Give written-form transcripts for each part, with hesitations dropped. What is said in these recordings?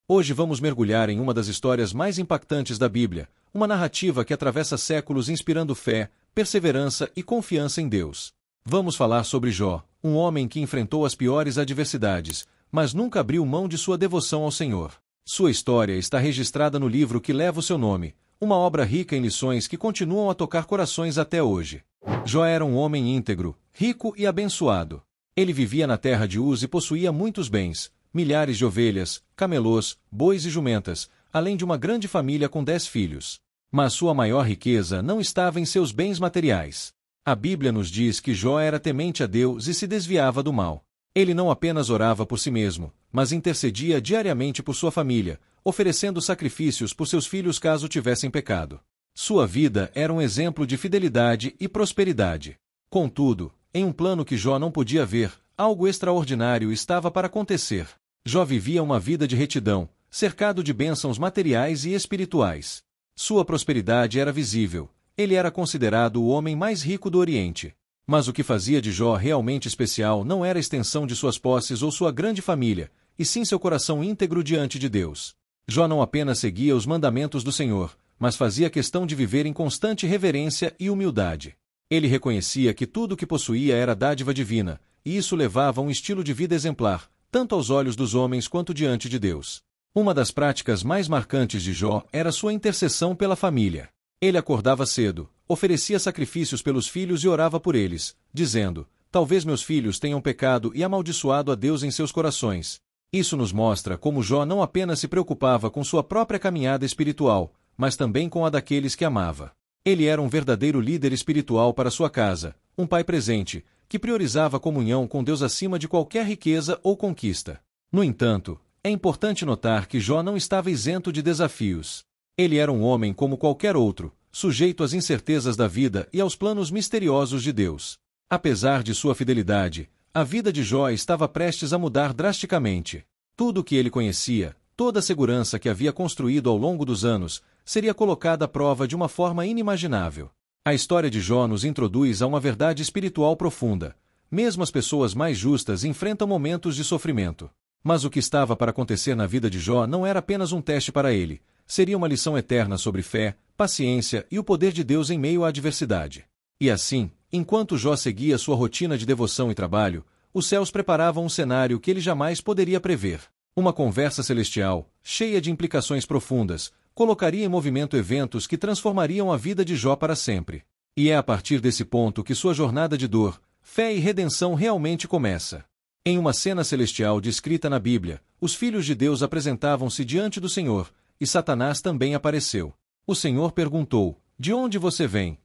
Hoje vamos mergulhar em uma das histórias mais impactantes da Bíblia, uma narrativa que atravessa séculos inspirando fé, perseverança e confiança em Deus. Vamos falar sobre Jó, um homem que enfrentou as piores adversidades, mas nunca abriu mão de sua devoção ao Senhor. Sua história está registrada no livro que leva o seu nome, uma obra rica em lições que continuam a tocar corações até hoje. Jó era um homem íntegro, rico e abençoado. Ele vivia na terra de Uz e possuía muitos bens, milhares de ovelhas, camelôs, bois e jumentas, além de uma grande família com 10 filhos. Mas sua maior riqueza não estava em seus bens materiais. A Bíblia nos diz que Jó era temente a Deus e se desviava do mal. Ele não apenas orava por si mesmo, mas intercedia diariamente por sua família, oferecendo sacrifícios por seus filhos caso tivessem pecado. Sua vida era um exemplo de fidelidade e prosperidade. Contudo, em um plano que Jó não podia ver, algo extraordinário estava para acontecer. Jó vivia uma vida de retidão, cercado de bênçãos materiais e espirituais. Sua prosperidade era visível. Ele era considerado o homem mais rico do Oriente. Mas o que fazia de Jó realmente especial não era a extensão de suas posses ou sua grande família, e sim seu coração íntegro diante de Deus. Jó não apenas seguia os mandamentos do Senhor, mas fazia questão de viver em constante reverência e humildade. Ele reconhecia que tudo o que possuía era dádiva divina, e isso levava a um estilo de vida exemplar, tanto aos olhos dos homens quanto diante de Deus. Uma das práticas mais marcantes de Jó era sua intercessão pela família. Ele acordava cedo, oferecia sacrifícios pelos filhos e orava por eles, dizendo: talvez meus filhos tenham pecado e amaldiçoado a Deus em seus corações. Isso nos mostra como Jó não apenas se preocupava com sua própria caminhada espiritual, mas também com a daqueles que amava. Ele era um verdadeiro líder espiritual para sua casa, um pai presente, que priorizava a comunhão com Deus acima de qualquer riqueza ou conquista. No entanto, é importante notar que Jó não estava isento de desafios. Ele era um homem como qualquer outro, sujeito às incertezas da vida e aos planos misteriosos de Deus. Apesar de sua fidelidade, a vida de Jó estava prestes a mudar drasticamente. Tudo o que ele conhecia, toda a segurança que havia construído ao longo dos anos, seria colocada à prova de uma forma inimaginável. A história de Jó nos introduz a uma verdade espiritual profunda. Mesmo as pessoas mais justas enfrentam momentos de sofrimento. Mas o que estava para acontecer na vida de Jó não era apenas um teste para ele. Seria uma lição eterna sobre fé, paciência e o poder de Deus em meio à adversidade. E assim, enquanto Jó seguia sua rotina de devoção e trabalho, os céus preparavam um cenário que ele jamais poderia prever. Uma conversa celestial, cheia de implicações profundas, colocaria em movimento eventos que transformariam a vida de Jó para sempre. E é a partir desse ponto que sua jornada de dor, fé e redenção realmente começa. Em uma cena celestial descrita na Bíblia, os filhos de Deus apresentavam-se diante do Senhor, e Satanás também apareceu. O Senhor perguntou: de onde você vem?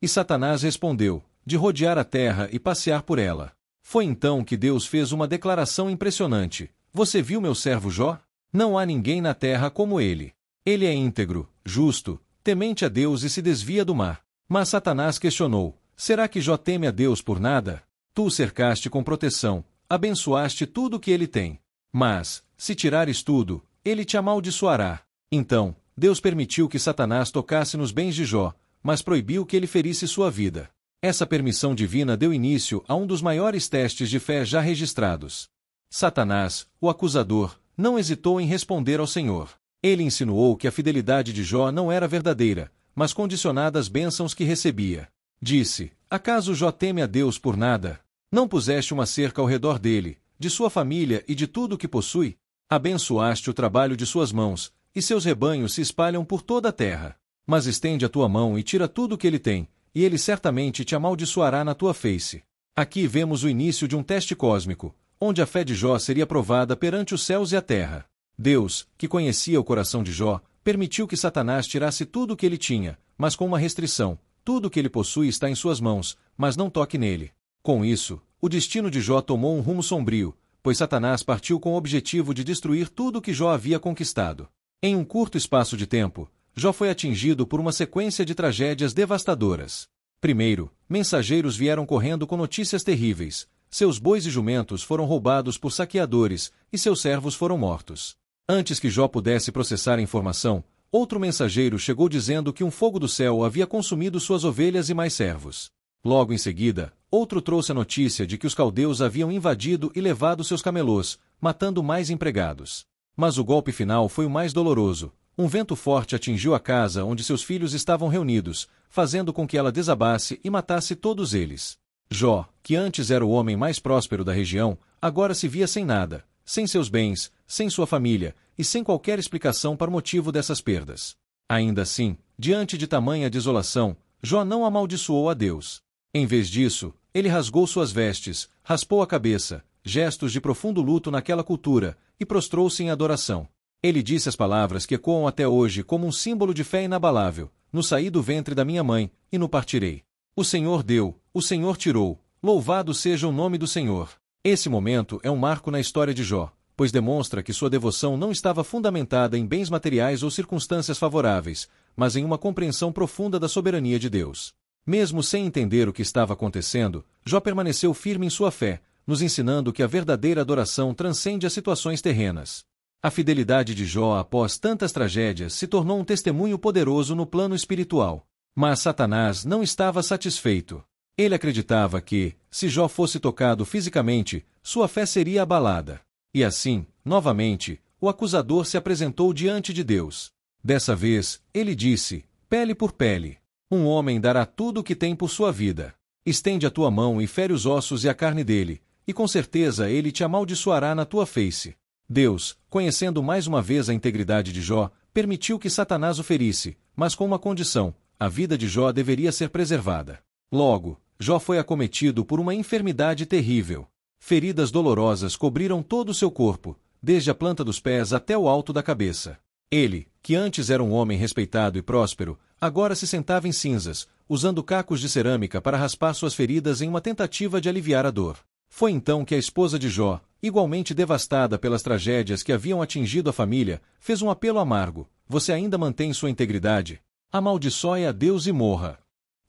E Satanás respondeu: de rodear a terra e passear por ela. Foi então que Deus fez uma declaração impressionante: você viu meu servo Jó? Não há ninguém na terra como ele. Ele é íntegro, justo, temente a Deus e se desvia do mal. Mas Satanás questionou: será que Jó teme a Deus por nada? Tu o cercaste com proteção, abençoaste tudo o que ele tem. Mas, se tirares tudo, ele te amaldiçoará. Então, Deus permitiu que Satanás tocasse nos bens de Jó, mas proibiu que ele ferisse sua vida. Essa permissão divina deu início a um dos maiores testes de fé já registrados. Satanás, o acusador, não hesitou em responder ao Senhor. Ele insinuou que a fidelidade de Jó não era verdadeira, mas condicionada às bênçãos que recebia. Disse: acaso Jó teme a Deus por nada? Não puseste uma cerca ao redor dele, de sua família e de tudo o que possui? Abençoaste o trabalho de suas mãos, e seus rebanhos se espalham por toda a terra. Mas estende a tua mão e tira tudo o que ele tem, e ele certamente te amaldiçoará na tua face. Aqui vemos o início de um teste cósmico, onde a fé de Jó seria provada perante os céus e a terra. Deus, que conhecia o coração de Jó, permitiu que Satanás tirasse tudo o que ele tinha, mas com uma restrição: tudo o que ele possui está em suas mãos, mas não toque nele. Com isso, o destino de Jó tomou um rumo sombrio, pois Satanás partiu com o objetivo de destruir tudo o que Jó havia conquistado. Em um curto espaço de tempo, Jó foi atingido por uma sequência de tragédias devastadoras. Primeiro, mensageiros vieram correndo com notícias terríveis. Seus bois e jumentos foram roubados por saqueadores, e seus servos foram mortos. Antes que Jó pudesse processar a informação, outro mensageiro chegou dizendo que um fogo do céu havia consumido suas ovelhas e mais servos. Logo em seguida, outro trouxe a notícia de que os caldeus haviam invadido e levado seus camelôs, matando mais empregados. Mas o golpe final foi o mais doloroso. Um vento forte atingiu a casa onde seus filhos estavam reunidos, fazendo com que ela desabasse e matasse todos eles. Jó, que antes era o homem mais próspero da região, agora se via sem nada, sem seus bens, sem sua família, e sem qualquer explicação para o motivo dessas perdas. Ainda assim, diante de tamanha desolação, Jó não amaldiçoou a Deus. Em vez disso, ele rasgou suas vestes, raspou a cabeça, gestos de profundo luto naquela cultura, e prostrou-se em adoração. Ele disse as palavras que ecoam até hoje como um símbolo de fé inabalável: no saí do ventre da minha mãe, e no partirei. O Senhor deu, o Senhor tirou, louvado seja o nome do Senhor. Esse momento é um marco na história de Jó, pois demonstra que sua devoção não estava fundamentada em bens materiais ou circunstâncias favoráveis, mas em uma compreensão profunda da soberania de Deus. Mesmo sem entender o que estava acontecendo, Jó permaneceu firme em sua fé, nos ensinando que a verdadeira adoração transcende as situações terrenas. A fidelidade de Jó após tantas tragédias se tornou um testemunho poderoso no plano espiritual. Mas Satanás não estava satisfeito. Ele acreditava que, se Jó fosse tocado fisicamente, sua fé seria abalada. E assim, novamente, o acusador se apresentou diante de Deus. Dessa vez, ele disse: pele por pele. Um homem dará tudo o que tem por sua vida. Estende a tua mão e fere os ossos e a carne dele, e com certeza ele te amaldiçoará na tua face. Deus, conhecendo mais uma vez a integridade de Jó, permitiu que Satanás o ferisse, mas com uma condição: a vida de Jó deveria ser preservada. Logo, Jó foi acometido por uma enfermidade terrível. Feridas dolorosas cobriram todo o seu corpo, desde a planta dos pés até o alto da cabeça. Ele, que antes era um homem respeitado e próspero, agora se sentava em cinzas, usando cacos de cerâmica para raspar suas feridas em uma tentativa de aliviar a dor. Foi então que a esposa de Jó, igualmente devastada pelas tragédias que haviam atingido a família, fez um apelo amargo: você ainda mantém sua integridade? Amaldiçoe a Deus e morra.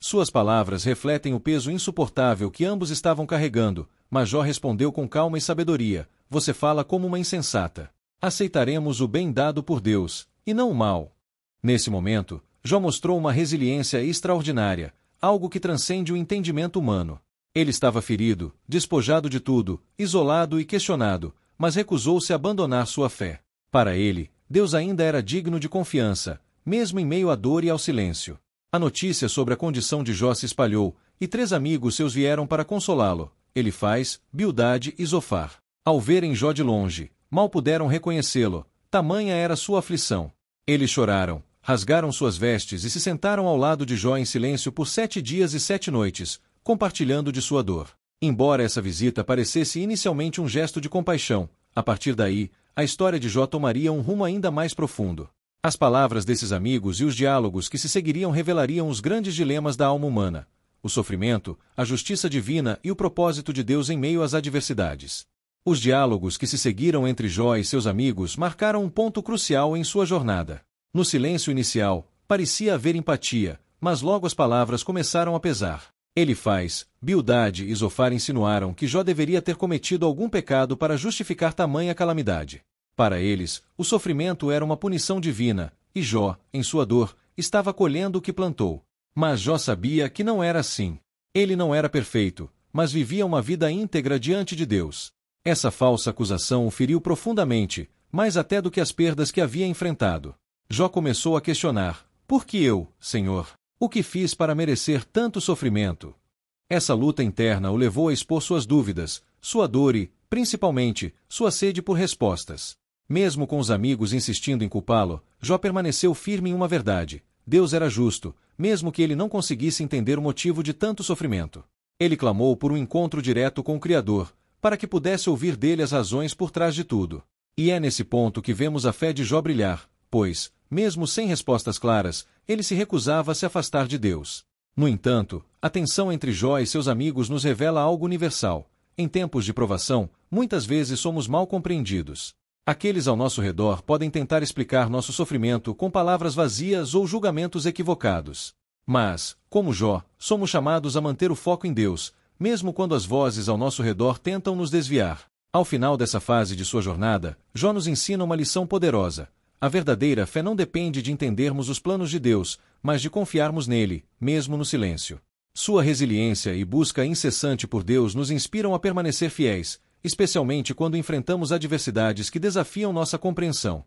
Suas palavras refletem o peso insuportável que ambos estavam carregando, mas Jó respondeu com calma e sabedoria: você fala como uma insensata. Aceitaremos o bem dado por Deus, e não o mal. Nesse momento, Jó mostrou uma resiliência extraordinária, algo que transcende o entendimento humano. Ele estava ferido, despojado de tudo, isolado e questionado, mas recusou-se a abandonar sua fé. Para ele, Deus ainda era digno de confiança, mesmo em meio à dor e ao silêncio. A notícia sobre a condição de Jó se espalhou, e 3 amigos seus vieram para consolá-lo: Elifaz, Bildade e Zofar. Ao verem Jó de longe, mal puderam reconhecê-lo, tamanha era sua aflição. Eles choraram, rasgaram suas vestes e se sentaram ao lado de Jó em silêncio por 7 dias e 7 noites, compartilhando de sua dor. Embora essa visita parecesse inicialmente um gesto de compaixão, a partir daí, a história de Jó tomaria um rumo ainda mais profundo. As palavras desses amigos e os diálogos que se seguiriam revelariam os grandes dilemas da alma humana: o sofrimento, a justiça divina e o propósito de Deus em meio às adversidades. Os diálogos que se seguiram entre Jó e seus amigos marcaram um ponto crucial em sua jornada. No silêncio inicial, parecia haver empatia, mas logo as palavras começaram a pesar. Elifaz, Bildade e Zofar insinuaram que Jó deveria ter cometido algum pecado para justificar tamanha calamidade. Para eles, o sofrimento era uma punição divina, e Jó, em sua dor, estava colhendo o que plantou. Mas Jó sabia que não era assim. Ele não era perfeito, mas vivia uma vida íntegra diante de Deus. Essa falsa acusação o feriu profundamente, mais até do que as perdas que havia enfrentado. Jó começou a questionar: por que eu, Senhor? O que fiz para merecer tanto sofrimento? Essa luta interna o levou a expor suas dúvidas, sua dor e, principalmente, sua sede por respostas. Mesmo com os amigos insistindo em culpá-lo, Jó permaneceu firme em uma verdade: Deus era justo, mesmo que ele não conseguisse entender o motivo de tanto sofrimento. Ele clamou por um encontro direto com o Criador, para que pudesse ouvir dele as razões por trás de tudo. E é nesse ponto que vemos a fé de Jó brilhar, pois, mesmo sem respostas claras, ele se recusava a se afastar de Deus. No entanto, a tensão entre Jó e seus amigos nos revela algo universal: em tempos de provação, muitas vezes somos mal compreendidos. Aqueles ao nosso redor podem tentar explicar nosso sofrimento com palavras vazias ou julgamentos equivocados. Mas, como Jó, somos chamados a manter o foco em Deus, mesmo quando as vozes ao nosso redor tentam nos desviar. Ao final dessa fase de sua jornada, Jó nos ensina uma lição poderosa: a verdadeira fé não depende de entendermos os planos de Deus, mas de confiarmos nele, mesmo no silêncio. Sua resiliência e busca incessante por Deus nos inspiram a permanecer fiéis, especialmente quando enfrentamos adversidades que desafiam nossa compreensão.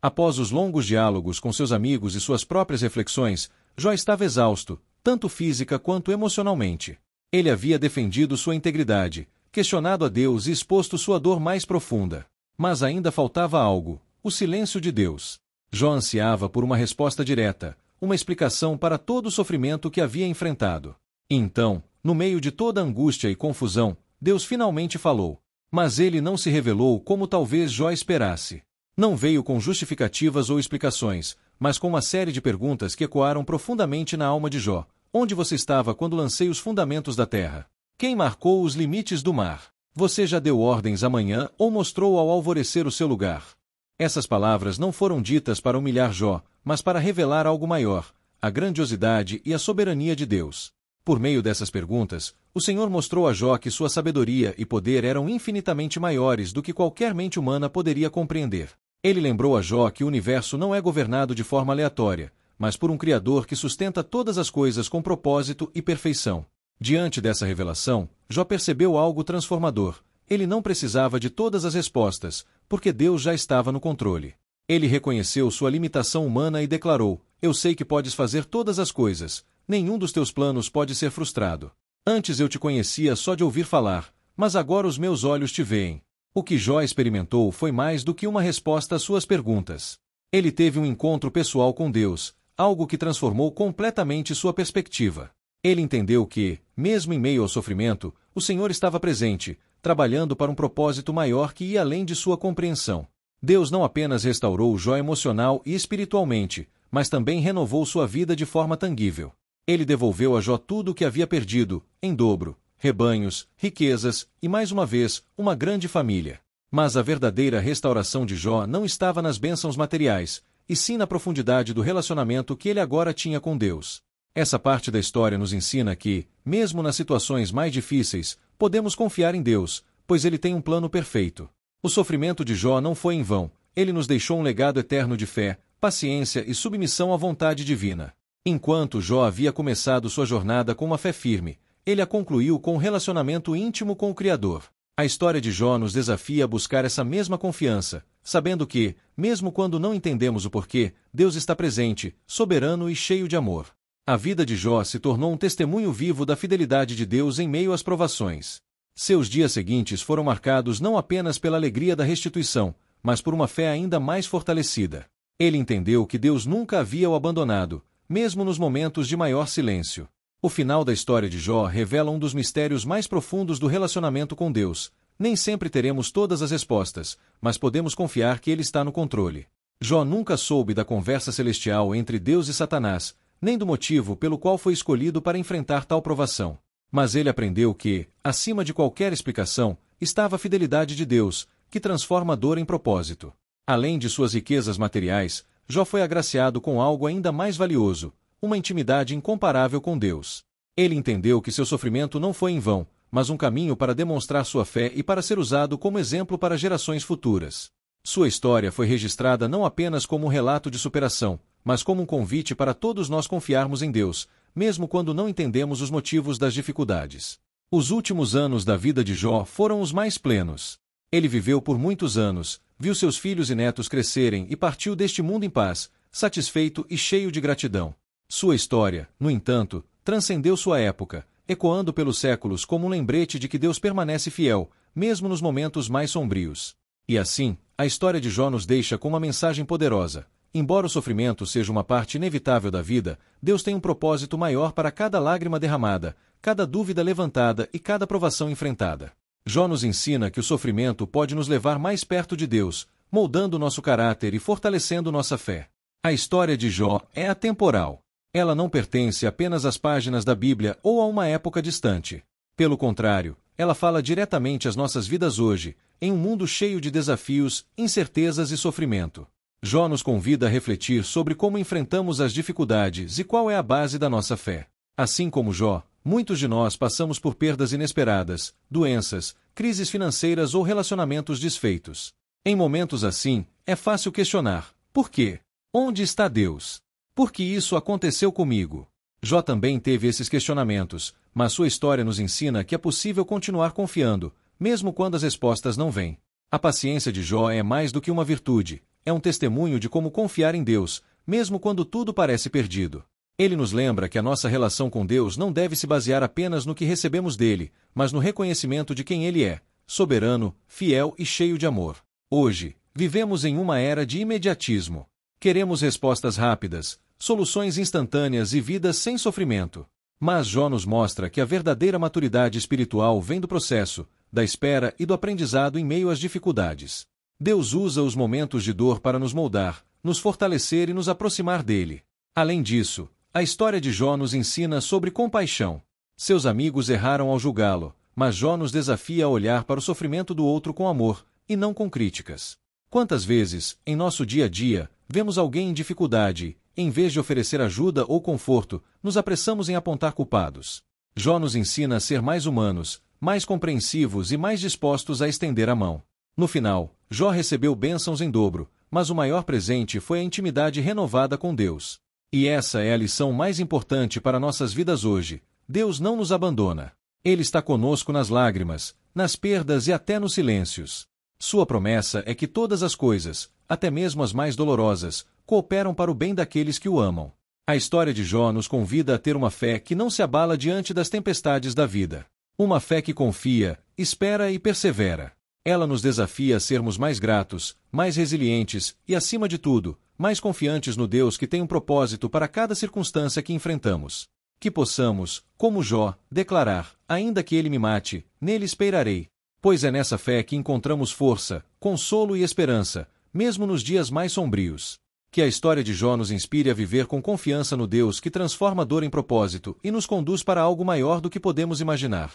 Após os longos diálogos com seus amigos e suas próprias reflexões, Jó estava exausto, tanto física quanto emocionalmente. Ele havia defendido sua integridade, questionado a Deus e exposto sua dor mais profunda. Mas ainda faltava algo: o silêncio de Deus. Jó ansiava por uma resposta direta, uma explicação para todo o sofrimento que havia enfrentado. E então, no meio de toda a angústia e confusão, Deus finalmente falou. Mas ele não se revelou como talvez Jó esperasse. Não veio com justificativas ou explicações, mas com uma série de perguntas que ecoaram profundamente na alma de Jó. Onde você estava quando lancei os fundamentos da terra? Quem marcou os limites do mar? Você já deu ordens amanhã ou mostrou ao alvorecer o seu lugar? Essas palavras não foram ditas para humilhar Jó, mas para revelar algo maior, a grandiosidade e a soberania de Deus. Por meio dessas perguntas, o Senhor mostrou a Jó que sua sabedoria e poder eram infinitamente maiores do que qualquer mente humana poderia compreender. Ele lembrou a Jó que o universo não é governado de forma aleatória, mas por um Criador que sustenta todas as coisas com propósito e perfeição. Diante dessa revelação, Jó percebeu algo transformador. Ele não precisava de todas as respostas, porque Deus já estava no controle. Ele reconheceu sua limitação humana e declarou: Eu sei que podes fazer todas as coisas, nenhum dos teus planos pode ser frustrado. Antes eu te conhecia só de ouvir falar, mas agora os meus olhos te veem. O que Jó experimentou foi mais do que uma resposta às suas perguntas. Ele teve um encontro pessoal com Deus, algo que transformou completamente sua perspectiva. Ele entendeu que, mesmo em meio ao sofrimento, o Senhor estava presente, trabalhando para um propósito maior que ia além de sua compreensão. Deus não apenas restaurou Jó emocional e espiritualmente, mas também renovou sua vida de forma tangível. Ele devolveu a Jó tudo o que havia perdido, em dobro: rebanhos, riquezas e, mais uma vez, uma grande família. Mas a verdadeira restauração de Jó não estava nas bênçãos materiais, e sim na profundidade do relacionamento que ele agora tinha com Deus. Essa parte da história nos ensina que, mesmo nas situações mais difíceis, podemos confiar em Deus, pois Ele tem um plano perfeito. O sofrimento de Jó não foi em vão, ele nos deixou um legado eterno de fé, paciência e submissão à vontade divina. Enquanto Jó havia começado sua jornada com uma fé firme, ele a concluiu com um relacionamento íntimo com o Criador. A história de Jó nos desafia a buscar essa mesma confiança, sabendo que, mesmo quando não entendemos o porquê, Deus está presente, soberano e cheio de amor. A vida de Jó se tornou um testemunho vivo da fidelidade de Deus em meio às provações. Seus dias seguintes foram marcados não apenas pela alegria da restituição, mas por uma fé ainda mais fortalecida. Ele entendeu que Deus nunca havia o abandonado, mesmo nos momentos de maior silêncio. O final da história de Jó revela um dos mistérios mais profundos do relacionamento com Deus. Nem sempre teremos todas as respostas, mas podemos confiar que Ele está no controle. Jó nunca soube da conversa celestial entre Deus e Satanás, nem do motivo pelo qual foi escolhido para enfrentar tal provação. Mas ele aprendeu que, acima de qualquer explicação, estava a fidelidade de Deus, que transforma a dor em propósito. Além de suas riquezas materiais, Jó foi agraciado com algo ainda mais valioso: uma intimidade incomparável com Deus. Ele entendeu que seu sofrimento não foi em vão, mas um caminho para demonstrar sua fé e para ser usado como exemplo para gerações futuras. Sua história foi registrada não apenas como um relato de superação, mas como um convite para todos nós confiarmos em Deus, mesmo quando não entendemos os motivos das dificuldades. Os últimos anos da vida de Jó foram os mais plenos. Ele viveu por muitos anos, viu seus filhos e netos crescerem e partiu deste mundo em paz, satisfeito e cheio de gratidão. Sua história, no entanto, transcendeu sua época, ecoando pelos séculos como um lembrete de que Deus permanece fiel, mesmo nos momentos mais sombrios. E assim, a história de Jó nos deixa com uma mensagem poderosa. Embora o sofrimento seja uma parte inevitável da vida, Deus tem um propósito maior para cada lágrima derramada, cada dúvida levantada e cada provação enfrentada. Jó nos ensina que o sofrimento pode nos levar mais perto de Deus, moldando nosso caráter e fortalecendo nossa fé. A história de Jó é atemporal. Ela não pertence apenas às páginas da Bíblia ou a uma época distante. Pelo contrário, ela fala diretamente às nossas vidas hoje, em um mundo cheio de desafios, incertezas e sofrimento. Jó nos convida a refletir sobre como enfrentamos as dificuldades e qual é a base da nossa fé. Assim como Jó, muitos de nós passamos por perdas inesperadas, doenças, crises financeiras ou relacionamentos desfeitos. Em momentos assim, é fácil questionar: por quê? Onde está Deus? Por que isso aconteceu comigo? Jó também teve esses questionamentos, mas sua história nos ensina que é possível continuar confiando, mesmo quando as respostas não vêm. A paciência de Jó é mais do que uma virtude, é um testemunho de como confiar em Deus, mesmo quando tudo parece perdido. Ele nos lembra que a nossa relação com Deus não deve se basear apenas no que recebemos dele, mas no reconhecimento de quem ele é, soberano, fiel e cheio de amor. Hoje, vivemos em uma era de imediatismo. Queremos respostas rápidas, soluções instantâneas e vidas sem sofrimento. Mas Jó nos mostra que a verdadeira maturidade espiritual vem do processo, da espera e do aprendizado em meio às dificuldades. Deus usa os momentos de dor para nos moldar, nos fortalecer e nos aproximar dele. Além disso, a história de Jó nos ensina sobre compaixão. Seus amigos erraram ao julgá-lo, mas Jó nos desafia a olhar para o sofrimento do outro com amor, e não com críticas. Quantas vezes, em nosso dia a dia, vemos alguém em dificuldade, e, em vez de oferecer ajuda ou conforto, nos apressamos em apontar culpados. Jó nos ensina a ser mais humanos, mais compreensivos e mais dispostos a estender a mão. No final, Jó recebeu bênçãos em dobro, mas o maior presente foi a intimidade renovada com Deus. E essa é a lição mais importante para nossas vidas hoje. Deus não nos abandona. Ele está conosco nas lágrimas, nas perdas e até nos silêncios. Sua promessa é que todas as coisas, até mesmo as mais dolorosas, cooperam para o bem daqueles que o amam. A história de Jó nos convida a ter uma fé que não se abala diante das tempestades da vida. Uma fé que confia, espera e persevera. Ela nos desafia a sermos mais gratos, mais resilientes e, acima de tudo, mais confiantes no Deus que tem um propósito para cada circunstância que enfrentamos. Que possamos, como Jó, declarar: ainda que ele me mate, nele esperarei. Pois é nessa fé que encontramos força, consolo e esperança, mesmo nos dias mais sombrios. Que a história de Jó nos inspire a viver com confiança no Deus que transforma a dor em propósito e nos conduz para algo maior do que podemos imaginar.